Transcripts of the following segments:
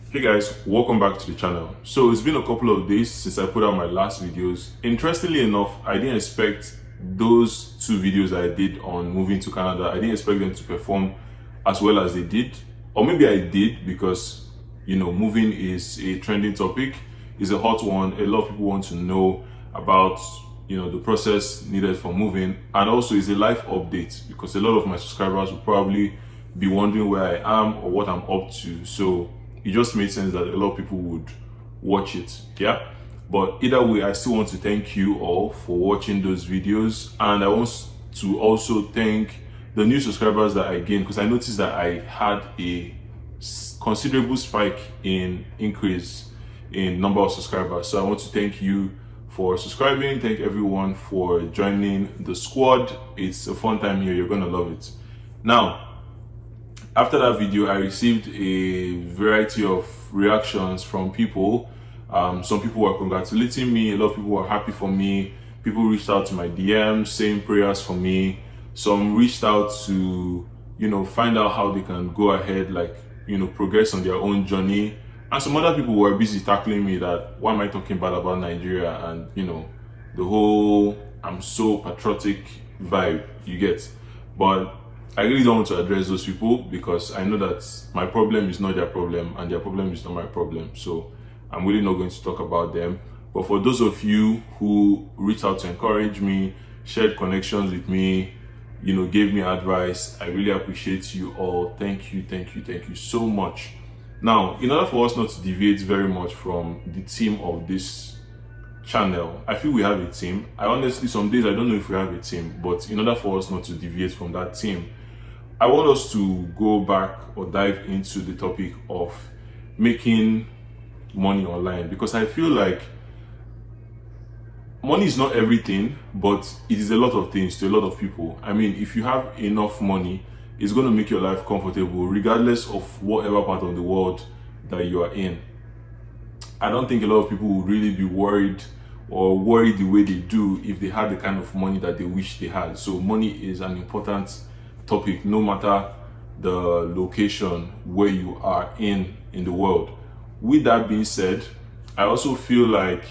Hey guys, welcome back to the channel. So it's been a couple of days since I put out my last videos. Interestingly enough, I didn't expect those two videos I did on moving to Canada, I didn't expect them to perform as well as they did. Or maybe I did because, moving is a trending topic, is a hot one. A lot of people want to know about, the process needed for moving, and also is a life update because a lot of my subscribers will probably be wondering where I am or what I'm up to. So it just made sense that a lot of people would watch it. Yeah, but either way, I still want to thank you all for watching those videos, and I want to also thank the new subscribers that I gained, because I noticed that I had a considerable spike in increase in number of subscribers. So I want to thank you for subscribing. Thank everyone for joining the squad. It's a fun time here, you're gonna love it. Now, after that video, I received a variety of reactions from people. Some people were congratulating me, a lot of people were happy for me. People reached out to my DMs saying prayers for me. Some reached out to, find out how they can go ahead, progress on their own journey. And some other people were busy tackling me that, why am I talking bad about Nigeria? And, the whole I'm so patriotic vibe you get. But I really don't want to address those people because I know that my problem is not their problem and their problem is not my problem. So I'm really not going to talk about them. But for those of you who reached out to encourage me, shared connections with me, gave me advice, I really appreciate you all. Thank you so much. Now, in order for us not to deviate very much from the theme of this channel, I feel we have a team. I honestly, some days I don't know if we have a team, but in order for us not to deviate from that team, I want us to go back or dive into the topic of making money online, because I feel like money is not everything, but it is a lot of things to a lot of people. I mean, if you have enough money, it's going to make your life comfortable regardless of whatever part of the world that you are in. I don't think a lot of people would really be worried the way they do if they had the kind of money that they wish they had. So money is an important topic no matter the location where you are in the world. With that being said, I also feel like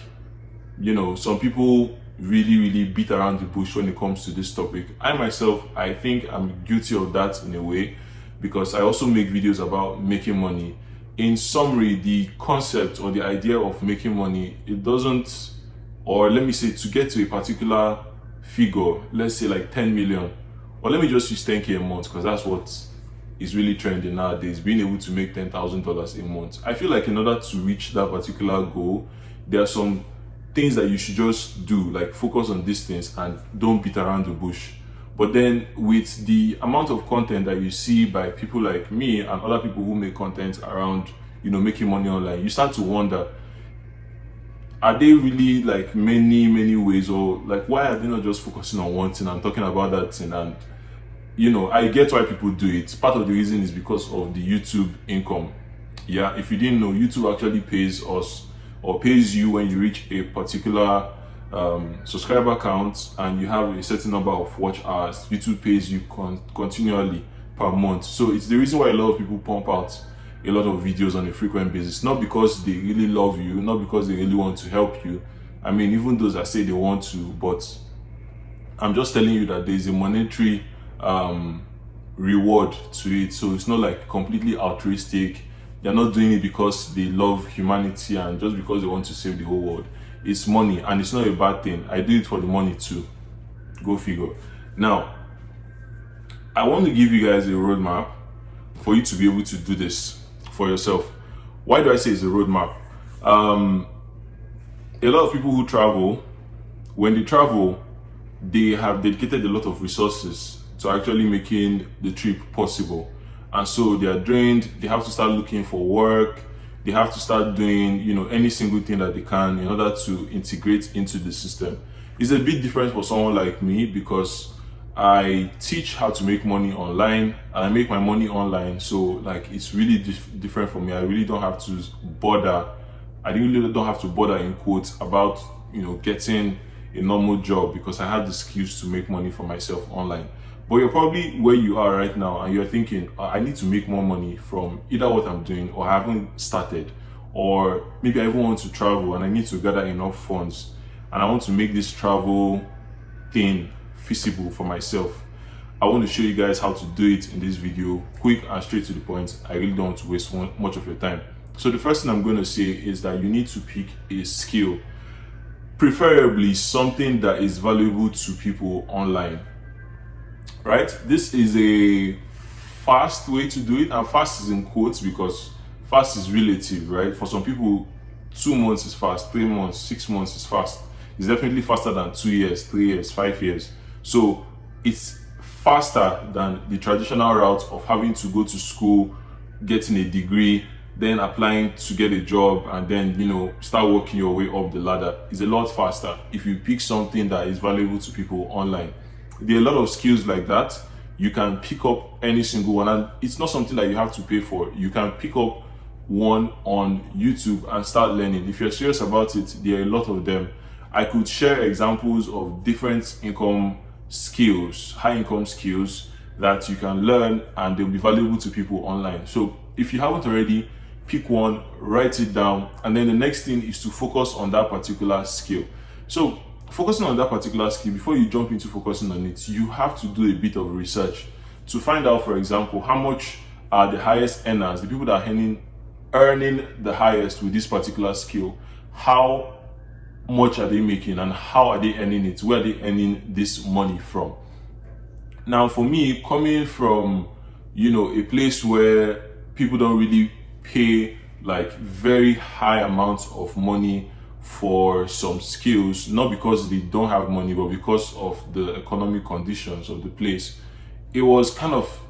some people really beat around the bush when it comes to this topic. I myself, I think I'm guilty of that in a way, because I also make videos about making money. In summary, the concept or the idea of making money, it doesn't, or let me say, to get to a particular figure, let's say like 10 million, or let me just use 10K a month because that's what is really trending nowadays, being able to make $10,000 a month. I feel like in order to reach that particular goal, there are some things that you should just do, like focus on these things and don't beat around the bush. But then with the amount of content that you see by people like me and other people who make content around, making money online, you start to wonder, are they really like many ways, or like why are they not just focusing on one thing and talking about that thing? And I get why people do it. Part of the reason is because of the YouTube income. Yeah, if you didn't know, YouTube actually pays us or pays you when you reach a particular subscriber count and you have a certain number of watch hours. YouTube pays you continually per month. So it's the reason why a lot of people pump out a lot of videos on a frequent basis, not because they really love you, not because they really want to help you. I mean, even those that say they want to, but I'm just telling you that there is a monetary reward to it. So it's not like completely altruistic. They're not doing it because they love humanity and just because they want to save the whole world. It's money, and it's not a bad thing. I do it for the money too. Go figure. Now, I want to give you guys a roadmap for you to be able to do this for yourself. Why do I say it's a roadmap? A lot of people who travel, when they travel, they have dedicated a lot of resources to actually making the trip possible. And so they are drained, they have to start looking for work, they have to start doing, any single thing that they can in order to integrate into the system. It's a bit different for someone like me because I teach how to make money online and I make my money online. So like, it's really different for me. I really don't have to bother. I really don't have to bother in quotes about, getting a normal job because I have the skills to make money for myself online. But you're probably where you are right now and you're thinking, I need to make more money from either what I'm doing or I haven't started, or maybe I even want to travel and I need to gather enough funds and I want to make this travel thing feasible for myself. I want to show you guys how to do it in this video, quick and straight to the point. I really don't want to waste much of your time. So the first thing I'm going to say is that you need to pick a skill, preferably something that is valuable to people online, right? This is a fast way to do it, and fast is in quotes because fast is relative, right? For some people, 2 months is fast, 3 months, 6 months is fast. It's definitely faster than 2 years, 3 years, 5 years. So it's faster than the traditional route of having to go to school, getting a degree, then applying to get a job, and then, you know, start working your way up the ladder. It's a lot faster if you pick something that is valuable to people online. There are a lot of skills like that. You can pick up any single one, and it's not something that you have to pay for. You can pick up one on YouTube and start learning. If you're serious about it, there are a lot of them. I could share examples of different income skills, high income skills that you can learn and they'll be valuable to people online. So if you haven't already, pick one, write it down, and then the next thing is to focus on that particular skill. So focusing on that particular skill, before you jump into focusing on it, you have to do a bit of research to find out, for example, how much are the highest earners, the people that are earning the highest with this particular skill, how much are they making and how are they earning it, where are they earning this money from. Now for me, coming from, you know, a place where people don't really pay like very high amounts of money for some skills, not because they don't have money but because of the economic conditions of the place, it was kind of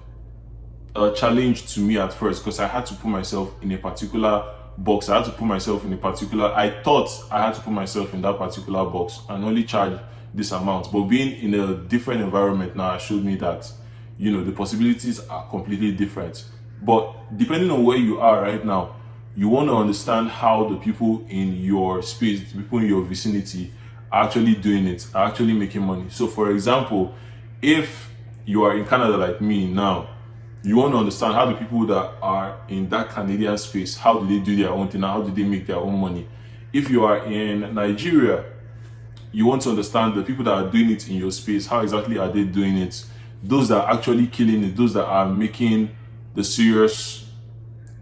a challenge to me at first because I had to put myself in a particular box. I had to put myself in a particular, I thought I had to put myself in that particular box and only charge this amount. But being in a different environment now showed me that, you know, the possibilities are completely different. But depending on where you are right now, you want to understand how the people in your space, the people in your vicinity are actually doing it, are actually making money. So for example, if you are in Canada like me now, you want to understand how the people that are in that Canadian space, how do they do their own thing, how do they make their own money. If you are in Nigeria, you want to understand the people that are doing it in your space, how exactly are they doing it, those that are actually killing it, those that are making the serious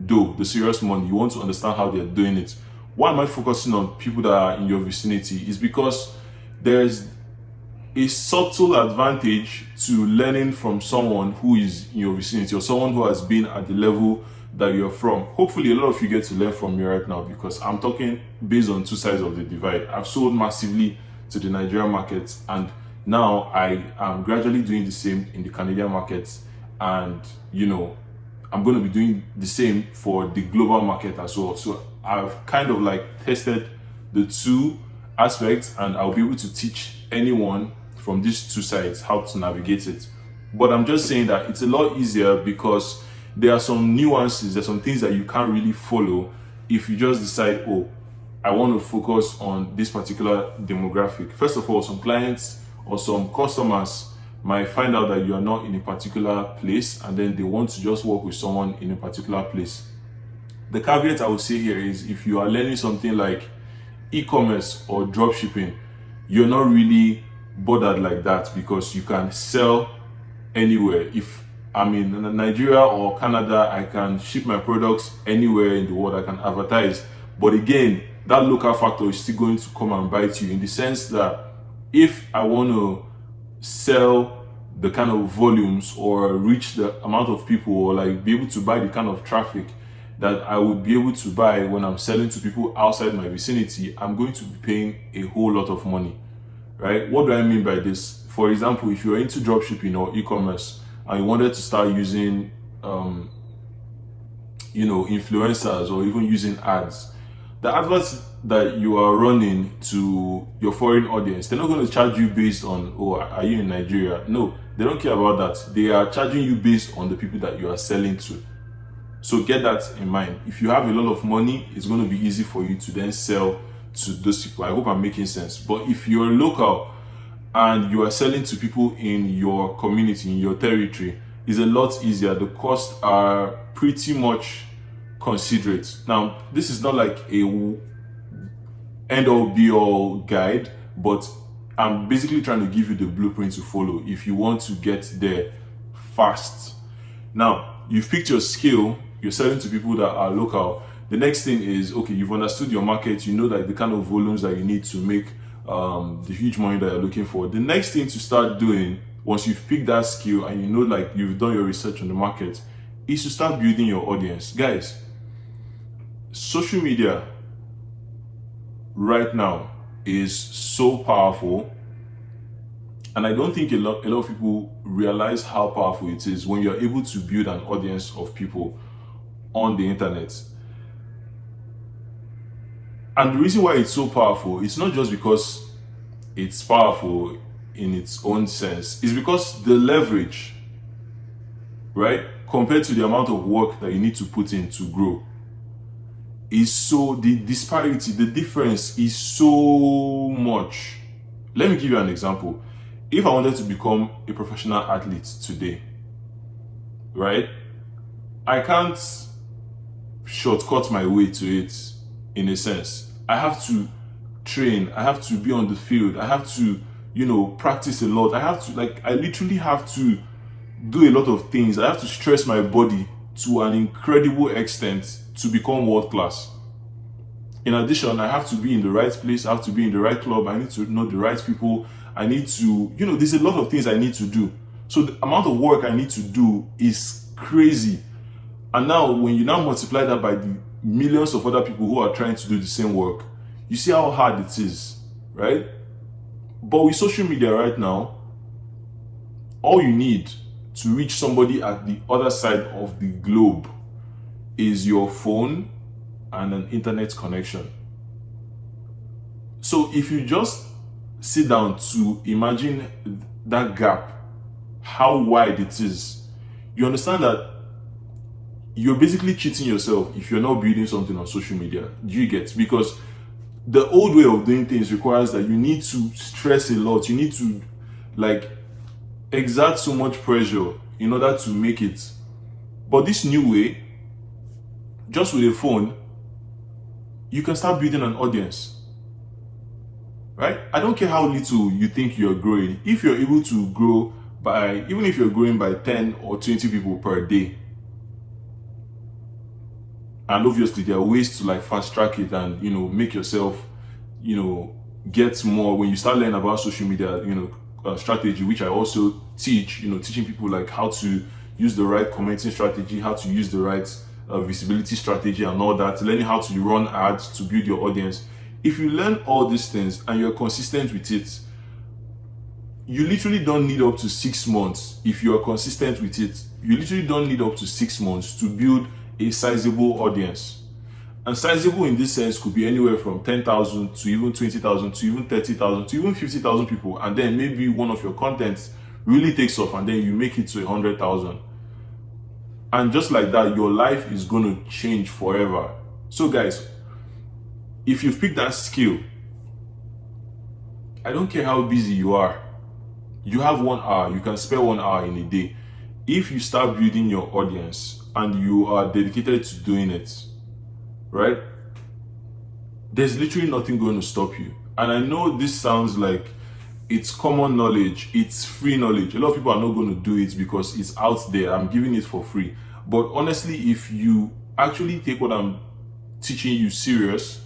dough, the serious money. You want to understand how they're doing it. Why am I focusing on people that are in your vicinity? Is because there's a subtle advantage to learning from someone who is in your vicinity or someone who has been at the level that you're from. Hopefully a lot of you get to learn from me right now because I'm talking based on two sides of the divide. I've sold massively to the Nigerian market and now I am gradually doing the same in the Canadian market, and you know, I'm going to be doing the same for the global market as well. So I've kind of like tested the two aspects and I'll be able to teach anyone from these two sides how to navigate it. But I'm just saying that it's a lot easier because there are some nuances, there's some things that you can't really follow if you just decide, oh, I want to focus on this particular demographic. First of all, some clients or some customers might find out that you are not in a particular place and then they want to just work with someone in a particular place. The caveat I would say here is if you are learning something like e-commerce or dropshipping, you're not really bothered like that because you can sell anywhere. If I'm in Nigeria or Canada, I can ship my products anywhere in the world, I can advertise. But again, that local factor is still going to come and bite you in the sense that if I want to sell the kind of volumes or reach the amount of people or like be able to buy the kind of traffic that I would be able to buy when I'm selling to people outside my vicinity, I'm going to be paying a whole lot of money, right? What do I mean by this? For example, if you're into dropshipping or e-commerce and you wanted to start using, you know, influencers or even using ads, the adverts that you are running to your foreign audience, they're not going to charge you based on, oh, are you in Nigeria? No, they don't care about that. They are charging you based on the people that you are selling to. So get that in mind. If you have a lot of money, it's going to be easy for you to then sell to those people. I hope I'm making sense. But if you're local and you are selling to people in your community, in your territory, is a lot easier. The costs are pretty much considerate. Now, this is not like a end all be all guide, but I'm basically trying to give you the blueprint to follow if you want to get there fast. Now, you've picked your skill, you're selling to people that are local. The next thing is, okay, you've understood your market, you know that the kind of volumes that you need to make the huge money that you're looking for. The next thing to start doing, once you've picked that skill and you know, like, you've done your research on the market, is to start building your audience. Guys, social media right now is so powerful, and I don't think a lot of people realize how powerful it is when you're able to build an audience of people on the internet. And the reason why it's so powerful, it's not just because it's powerful in its own sense, it's because the leverage, right, compared to the amount of work that you need to put in to grow, is so, the disparity, the difference is so much. Let me give you an example. If I wanted to become a professional athlete today, right, I can't shortcut my way to it in a sense. I have to train, I have to be on the field, I have to, practice a lot. I literally have to do a lot of things. I have to stress my body to an incredible extent to become world class. In addition, I have to be in the right place, I have to be in the right club, I need to know the right people, I need to, there's a lot of things I need to do. So the amount of work I need to do is crazy. And now, when you now multiply that by the millions of other people who are trying to do the same work, you see how hard it is, right? But with social media right now, all you need to reach somebody at the other side of the globe is your phone and an internet connection. So if you just sit down to imagine that gap, how wide it is, you understand that you're basically cheating yourself if you're not building something on social media. Do you get? Because the old way of doing things requires that you need to stress a lot. You need to exert so much pressure in order to make it. But this new way, just with a phone, you can start building an audience, right? I don't care how little you think you're growing. If you're able to grow even if you're growing by 10 or 20 people per day, and obviously there are ways to fast track it and make yourself get more. When you start learning about social media strategy, which I also teach, teaching people how to use the right commenting strategy, how to use the right visibility strategy and all that, learning how to run ads to build your audience. If you learn all these things and you're consistent with it, you literally don't need up to 6 months. If you are consistent with it, you literally don't need up to 6 months to build a sizable audience. And sizable in this sense could be anywhere from 10,000 to even 20,000 to even 30,000 to even 50,000 people. And then maybe one of your contents really takes off and then you make it to 100,000. And just like that, your life is going to change forever. So guys, if you've picked that skill, I don't care how busy you are. You have 1 hour, you can spare 1 hour in a day. If you start building your audience and you are dedicated to doing it, right, there's literally nothing going to stop you. And I know this sounds like it's common knowledge, it's free knowledge. A lot of people are not going to do it because it's out there. I'm giving it for free. But honestly, if you actually take what I'm teaching you serious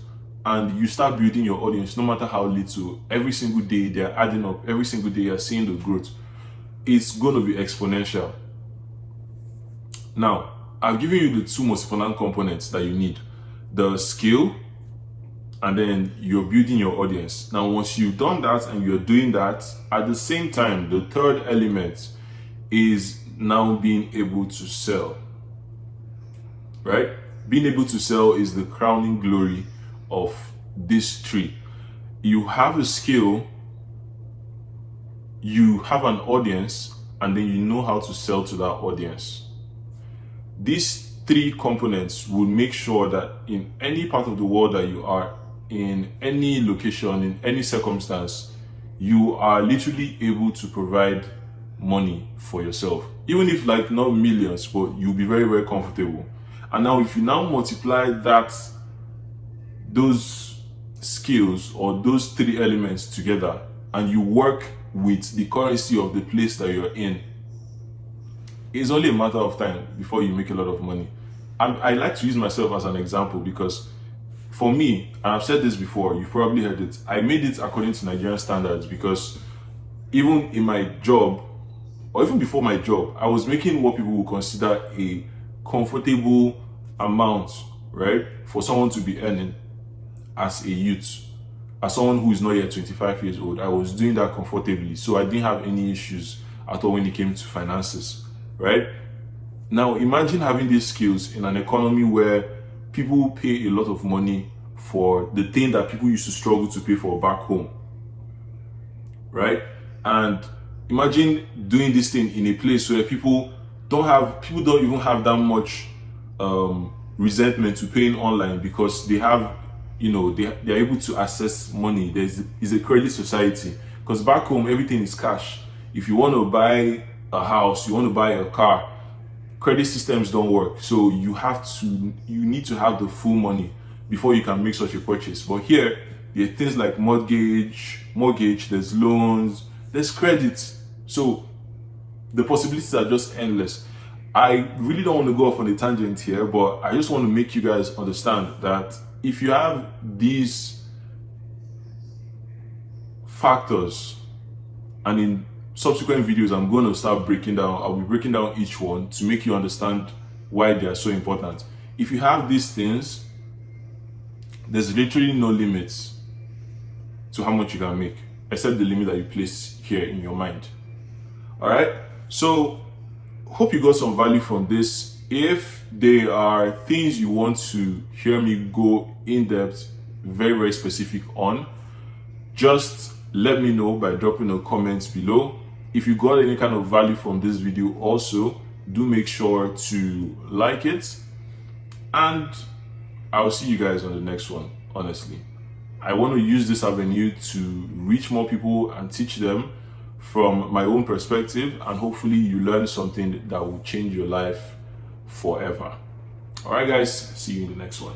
and you start building your audience, no matter how little, every single day they're adding up, every single day you're seeing the growth, it's going to be exponential. Now, I've given you the 2 most important components that you need: the skill, and then you're building your audience. Now, once you've done that and you're doing that, at the same time, the third element is now being able to sell, right? Being able to sell is the crowning glory of this tree. You have a skill, you have an audience, and then you know how to sell to that audience. These 3 components will make sure that in any part of the world that you are, in any location, in any circumstance, you are literally able to provide money for yourself, even if like not millions, but you'll be very, very comfortable. And now if you now multiply those skills or those three elements together, and you work with the currency of the place that you're in, it's only a matter of time before you make a lot of money. And I like to use myself as an example because for me, and I've said this before, you've probably heard it, I made it according to Nigerian standards because even in my job, or even before my job, I was making what people would consider a comfortable amount, right? For someone to be earning as a youth, as someone who is not yet 25 years old. I was doing that comfortably, so I didn't have any issues at all when it came to finances, right? Now imagine having these skills in an economy where people pay a lot of money for the thing that people used to struggle to pay for back home, right? And imagine doing this thing in a place where people don't even have that much resentment to paying online because they have, they're able to access money. Is a credit society, because back home everything is cash. If you want to buy a house, you want to buy a car, credit systems don't work. So you need to have the full money before you can make such a purchase. But here, there are things like mortgage, there's loans, there's credit. So the possibilities are just endless. I really don't want to go off on a tangent here, but I just want to make you guys understand that if you have these factors, and in subsequent videos I'm going to start I'll be breaking down each one to make you understand why they are so important. If you have these things, there's literally no limits to how much you can make, except the limit that you place here in your mind. All right, so hope you got some value from this. If there are things you want to hear me go in depth, very, very specific on, just let me know by dropping a comment below. If you got any kind of value from this video, also do make sure to like it, and I'll see you guys on the next one. Honestly, I want to use this avenue to reach more people and teach them from my own perspective, and hopefully you learn something that will change your life forever. All right guys, see you in the next one.